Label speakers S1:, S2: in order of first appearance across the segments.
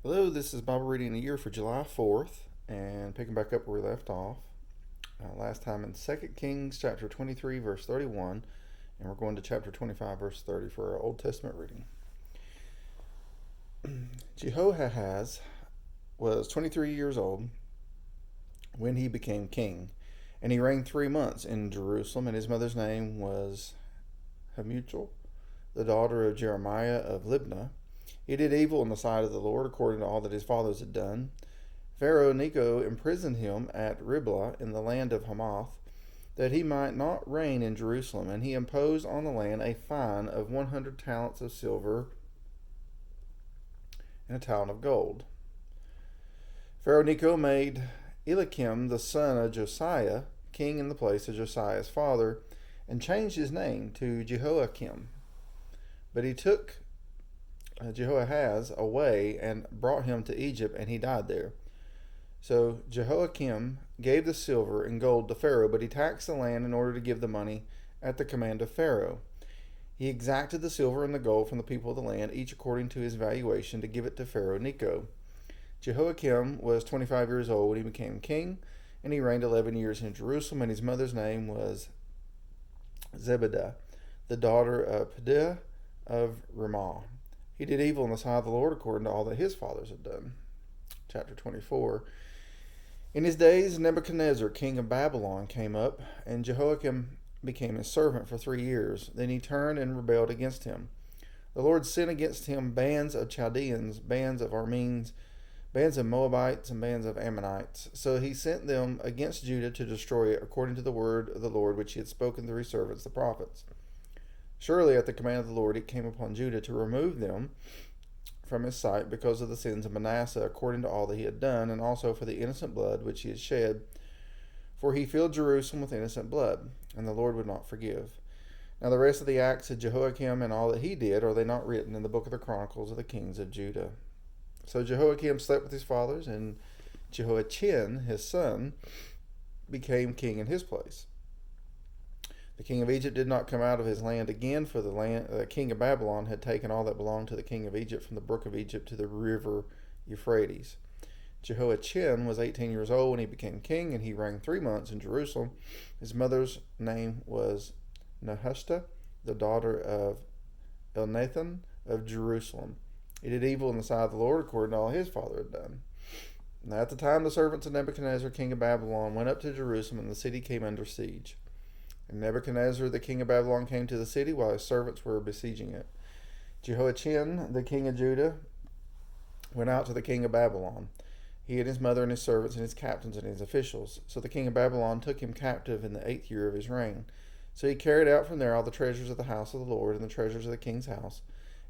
S1: Hello, this is Bible Reading a Year for July 4th, and picking back up where we left off. Last time in 2 Kings chapter 23, verse 31, and we're going to chapter 25, verse 30 for our Old Testament reading. Jehoahaz was 23 years old when he became king, and he reigned 3 months in Jerusalem, and his mother's name was Hamutal, the daughter of Jeremiah of Libnah. He did evil in the sight of the Lord, according to all that his fathers had done. Pharaoh Necho imprisoned him at Riblah in the land of Hamath, that he might not reign in Jerusalem, and he imposed on the land a fine of 100 talents of silver and a talent of gold. Pharaoh Necho made Eliakim the son of Josiah king in the place of Josiah's father, and changed his name to Jehoiakim. But he took Jehoahaz away and brought him to Egypt, and he died there. So Jehoiakim gave the silver and gold to Pharaoh, but he taxed the land in order to give the money at the command of Pharaoh. He exacted the silver and the gold from the people of the land, each according to his valuation, to give it to Pharaoh Necho. Jehoiakim was 25 years old when he became king, and he reigned 11 years in Jerusalem, and his mother's name was Zebedah, the daughter of Pedaiah of Ramah. He did evil in the sight of the Lord, according to all that his fathers had done. Chapter 24. In his days, Nebuchadnezzar, king of Babylon, came up, and Jehoiakim became his servant for 3 years. Then he turned and rebelled against him. The Lord sent against him bands of Chaldeans, bands of Arameans, bands of Moabites, and bands of Ammonites. So he sent them against Judah to destroy it, according to the word of the Lord which he had spoken through his servants the prophets. Surely at the command of the Lord it came upon Judah to remove them from his sight because of the sins of Manasseh, according to all that he had done, and also for the innocent blood which he had shed. For he filled Jerusalem with innocent blood, and the Lord would not forgive. Now the rest of the acts of Jehoiakim and all that he did, are they not written in the book of the Chronicles of the kings of Judah? So Jehoiakim slept with his fathers, and Jehoiachin, his son, became king in his place. The king of Egypt did not come out of his land again, for the king of Babylon had taken all that belonged to the king of Egypt from the brook of Egypt to the river Euphrates. Jehoiachin was 18 years old when he became king, and he reigned 3 months in Jerusalem. His mother's name was Nehushta, the daughter of Elnathan of Jerusalem. He did evil in the sight of the Lord, according to all his father had done. Now at the time the servants of Nebuchadnezzar, king of Babylon, went up to Jerusalem, and the city came under siege. And Nebuchadnezzar, the king of Babylon, came to the city while his servants were besieging it. Jehoiachin, the king of Judah, went out to the king of Babylon, he and his mother and his servants and his captains and his officials. So the king of Babylon took him captive in the 8th year of his reign. So he carried out from there all the treasures of the house of the Lord and the treasures of the king's house,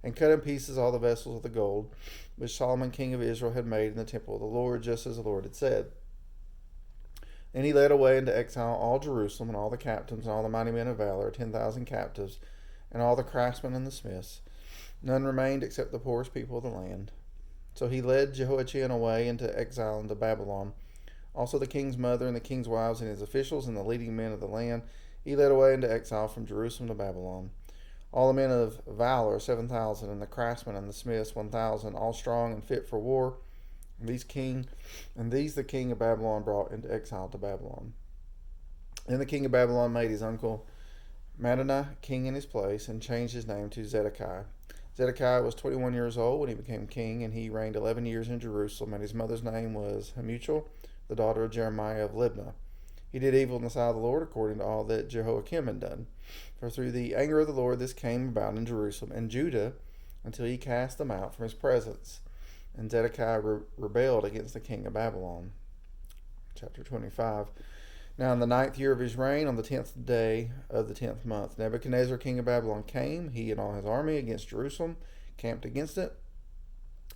S1: and cut in pieces all the vessels of the gold which Solomon king of Israel had made in the temple of the Lord, just as the Lord had said. And he led away into exile all Jerusalem, and all the captains, and all the mighty men of valor, 10,000 captives, and all the craftsmen and the smiths. None remained except the poorest people of the land. So he led Jehoiachin away into exile into Babylon. Also the king's mother, and the king's wives, and his officials, and the leading men of the land, he led away into exile from Jerusalem to Babylon. All the men of valor, 7,000, and the craftsmen and the smiths, 1,000, all strong and fit for war. These the king of Babylon brought into exile to Babylon. Then the king of Babylon made his uncle Madonah king in his place, and changed his name to Zedekiah. Zedekiah was 21 years old when he became king, and he reigned 11 years in Jerusalem, and his mother's name was Hamutal, the daughter of Jeremiah of Libnah. He did evil in the sight of the Lord, according to all that Jehoiakim had done. For through the anger of the Lord this came about in Jerusalem and Judah, until he cast them out from his presence. And Zedekiah rebelled against the king of Babylon. Chapter 25. Now in the 9th year of his reign, on the 10th day of the 10th month, Nebuchadnezzar, king of Babylon, came, he and all his army, against Jerusalem, camped against it,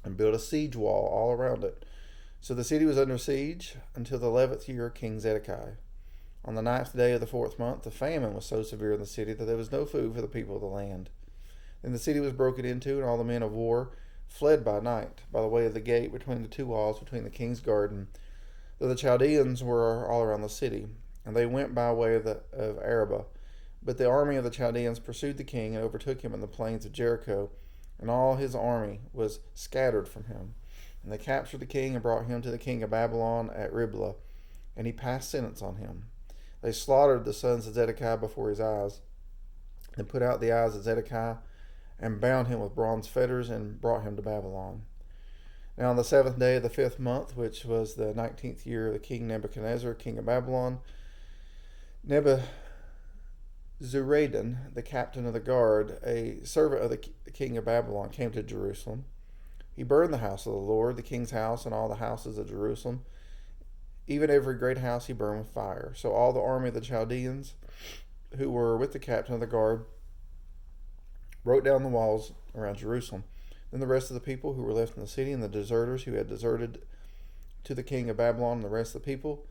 S1: and built a siege wall all around it. So the city was under siege until the 11th year of King Zedekiah. On the 9th day of the 4th month, the famine was so severe in the city that there was no food for the people of the land. Then the city was broken into, and all the men of war fled by night by the way of the gate between the two walls between the king's garden, though the Chaldeans were all around the city, and they went by way of Arabah. But the army of the Chaldeans pursued the king and overtook him in the plains of Jericho, and all his army was scattered from him. And they captured the king and brought him to the king of Babylon at Riblah, and he passed sentence on him. They slaughtered the sons of Zedekiah before his eyes, and put out the eyes of Zedekiah, and bound him with bronze fetters, and brought him to Babylon. Now on the 7th day of the 5th month, which was the 19th year of the king Nebuchadnezzar, king of Babylon, Nebuzaradan, the captain of the guard, a servant of the king of Babylon, came to Jerusalem. He burned the house of the Lord, the king's house, and all the houses of Jerusalem. Even every great house he burned with fire. So all the army of the Chaldeans who were with the captain of the guard wrote down the walls around Jerusalem. Then the rest of the people who were left in the city, and the deserters who had deserted to the king of Babylon, and the rest of the people,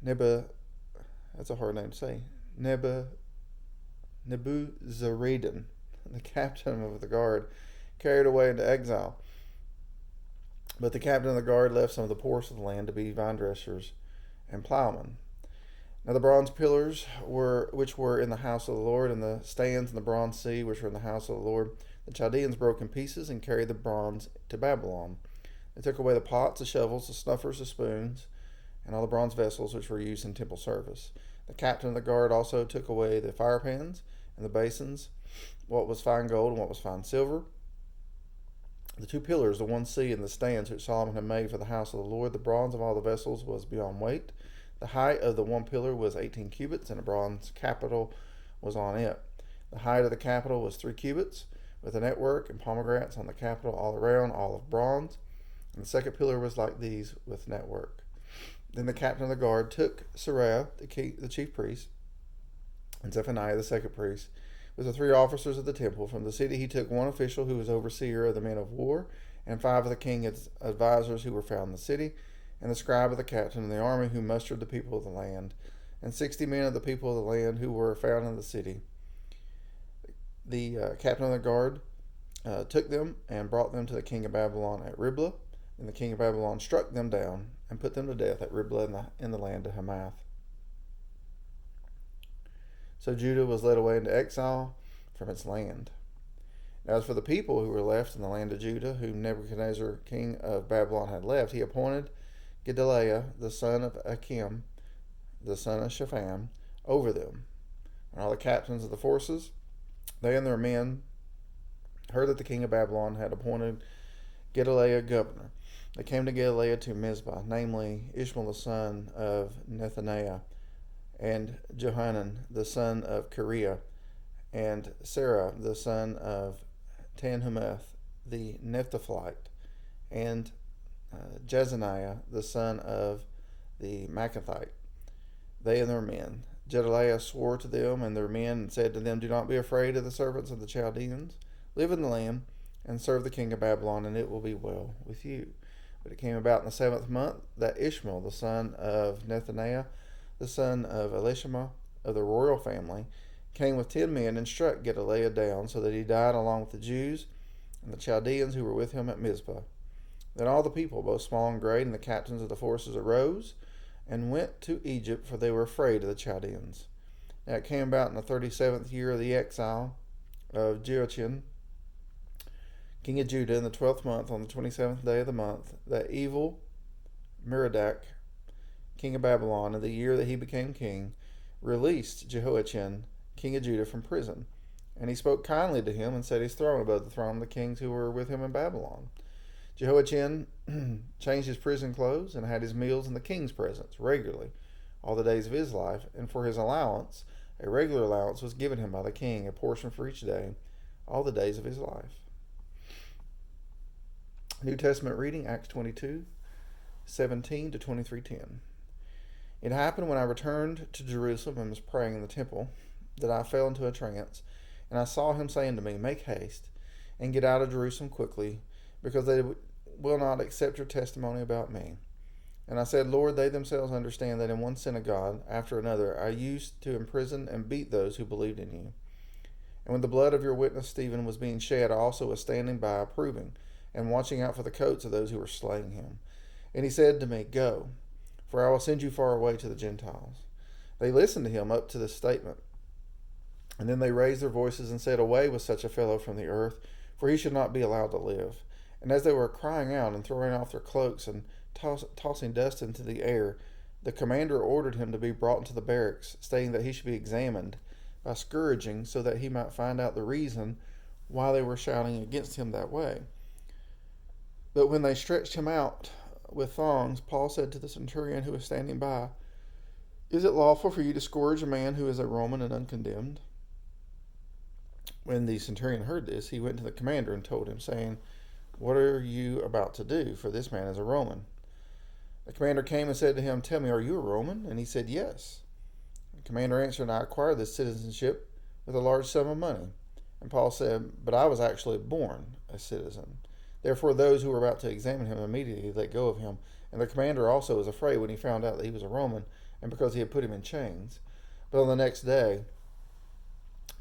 S1: that's a hard name to say, Nebuzaradan, the captain of the guard, carried away into exile. But the captain of the guard left some of the poorest of the land to be vine dressers and plowmen. Now the bronze pillars which were in the house of the Lord, and the stands and the bronze sea which were in the house of the Lord, the Chaldeans broke in pieces and carried the bronze to Babylon. They took away the pots, the shovels, the snuffers, the spoons, and all the bronze vessels which were used in temple service. The captain of the guard also took away the fire pans and the basins, what was fine gold and what was fine silver. The two pillars, the one sea, and the stands which Solomon had made for the house of the Lord, the bronze of all the vessels was beyond weight. The height of the one pillar was 18 cubits, and a bronze capital was on it. The height of the capital was 3 cubits, with a network and pomegranates on the capital all around, all of bronze. And the second pillar was like these, with network. Then the captain of the guard took Seraiah, the chief priest, and Zephaniah, the second priest, with the 3 officers of the temple. From the city he took 1 official who was overseer of the men of war, and 5 of the king's advisors who were found in the city, and the scribe of the captain of the army who mustered the people of the land, and 60 men of the people of the land who were found in the city. The captain of the guard took them and brought them to the king of Babylon at Riblah, and the king of Babylon struck them down and put them to death at Riblah in the land of Hamath. So Judah was led away into exile from its land. Now, as for the people who were left in the land of Judah, whom Nebuchadnezzar, king of Babylon, had left, he appointed Gedaliah, the son of Achim, the son of Shaphan, over them. And all the captains of the forces, they and their men, heard that the king of Babylon had appointed Gedaliah governor. They came to Gedaliah to Mizpah, namely Ishmael the son of Nethaniah, and Johanan the son of Kareah, and Sarah the son of Tanhumeth the Nephthalite, and Jezaniah the son of the Maacathite, they and their men. Gedaliah swore to them and their men, and said to them, "Do not be afraid of the servants of the Chaldeans. Live in the land, and serve the king of Babylon, and it will be well with you." But it came about in the 7th month that Ishmael the son of Nethaniah, the son of Elishama of the royal family, came with 10 men and struck Gedaliah down, so that he died along with the Jews and the Chaldeans who were with him at Mizpah. Then all the people, both small and great, and the captains of the forces arose and went to Egypt, for they were afraid of the Chaldeans. Now it came about in the 37th year of the exile of Jehoiachin, king of Judah, in the 12th month, on the 27th day of the month, that evil Merodach, king of Babylon, in the year that he became king, released Jehoiachin, king of Judah, from prison. And he spoke kindly to him and set his throne above the throne of the kings who were with him in Babylon. Jehoiachin changed his prison clothes and had his meals in the king's presence regularly all the days of his life, and for his allowance, a regular allowance was given him by the king, a portion for each day, all the days of his life. New Testament reading, Acts 22:17 to 23:10. It happened when I returned to Jerusalem and was praying in the temple that I fell into a trance, and I saw him saying to me, "Make haste and get out of Jerusalem quickly, because they will not accept your testimony about me." And I said, "Lord, they themselves understand that in one synagogue after another I used to imprison and beat those who believed in you. And when the blood of your witness Stephen was being shed, I also was standing by approving and watching out for the coats of those who were slaying him." And he said to me, "Go, for I will send you far away to the Gentiles." They listened to him up to this statement. And then they raised their voices and said, "Away with such a fellow from the earth, for he should not be allowed to live." And as they were crying out and throwing off their cloaks and tossing dust into the air, the commander ordered him to be brought into the barracks, stating that he should be examined by scourging so that he might find out the reason why they were shouting against him that way. But when they stretched him out with thongs, Paul said to the centurion who was standing by, "Is it lawful for you to scourge a man who is a Roman and uncondemned?" When the centurion heard this, he went to the commander and told him, saying, "What are you about to do? For this man is a Roman." The commander came and said to him, "Tell me, are you a Roman?" And he said, "Yes." The commander answered, "I acquired this citizenship with a large sum of money." And Paul said, "But I was actually born a citizen." Therefore those who were about to examine him immediately let go of him. And the commander also was afraid when he found out that he was a Roman, and because he had put him in chains. But on the next day,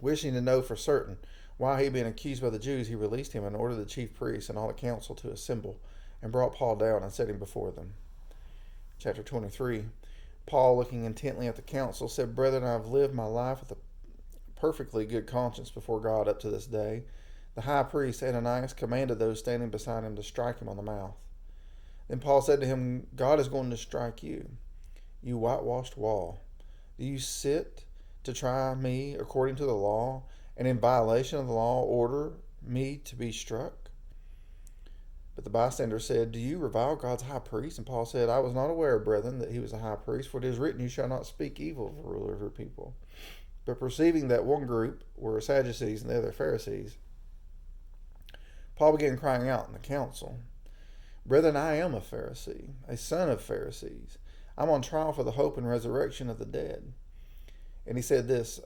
S1: wishing to know for certain why he had been accused by the Jews, he released him and ordered the chief priests and all the council to assemble, and brought Paul down and set him before them. Chapter 23. Paul, looking intently at the council, said, "Brethren, I have lived my life with a perfectly good conscience before God up to this day." The high priest Ananias commanded those standing beside him to strike him on the mouth. Then Paul said to him, "God is going to strike you, you whitewashed wall. Do you sit to try me according to the law, and in violation of the law order me to be struck?" But the bystander said, "Do you revile God's high priest?" And Paul said, "I was not aware, brethren, that he was a high priest, for it is written, you shall not speak evil of a ruler of your people." But perceiving that one group were Sadducees and the other Pharisees, Paul began crying out in the council, "Brethren, I am a Pharisee, a son of Pharisees. I'm on trial for the hope and resurrection of the dead." And he said this,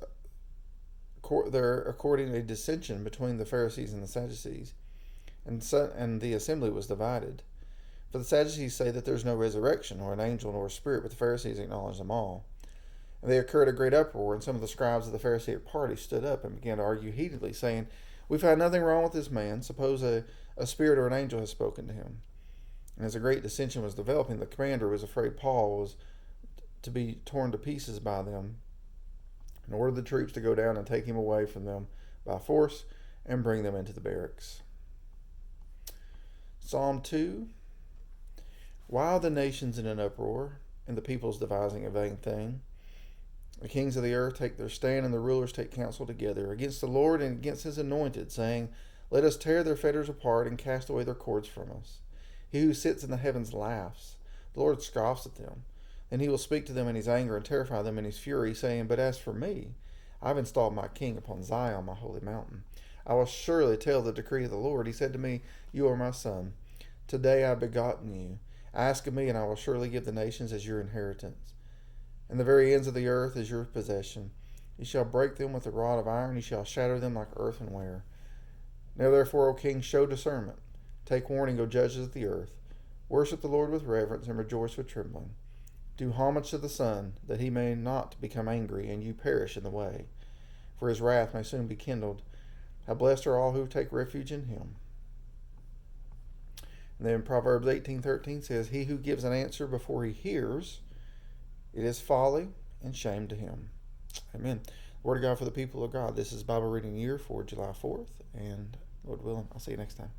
S1: there according a dissension between the Pharisees and the Sadducees, and the assembly was divided. For the Sadducees say that there's no resurrection, or an angel, nor a spirit, but the Pharisees acknowledge them all. And they occurred a great uproar, and some of the scribes of the Pharisaic party stood up and began to argue heatedly, saying, "We find nothing wrong with this man. Suppose a spirit or an angel has spoken to him." And as a great dissension was developing, the commander was afraid Paul was to be torn to pieces by them, and ordered the troops to go down and take him away from them by force and bring them into the barracks. Psalm 2. Why are the nations in an uproar, and the peoples devising a vain thing? The kings of the earth take their stand, and the rulers take counsel together against the Lord and against his anointed, saying, "Let us tear their fetters apart and cast away their cords from us." He who sits in the heavens laughs. The Lord scoffs at them. Then he will speak to them in his anger and terrify them in his fury, saying, "But as for me, I have installed my king upon Zion, my holy mountain. I will surely tell the decree of the Lord. He said to me, You are my son. Today I have begotten you. Ask of me, and I will surely give the nations as your inheritance, and the very ends of the earth as your possession. You shall break them with a rod of iron. You shall shatter them like earthenware. Now therefore, O king, show discernment. Take warning, O judges of the earth. Worship the Lord with reverence and rejoice with trembling. Do homage to the Son, that he may not become angry, and you perish in the way, for his wrath may soon be kindled. How blessed are all who take refuge in him." And then Proverbs 18:13 says, "He who gives an answer before he hears, it is folly and shame to him." Amen. Word of God for the people of God. This is Bible Reading Year for July 4th, and Lord willing, I'll see you next time.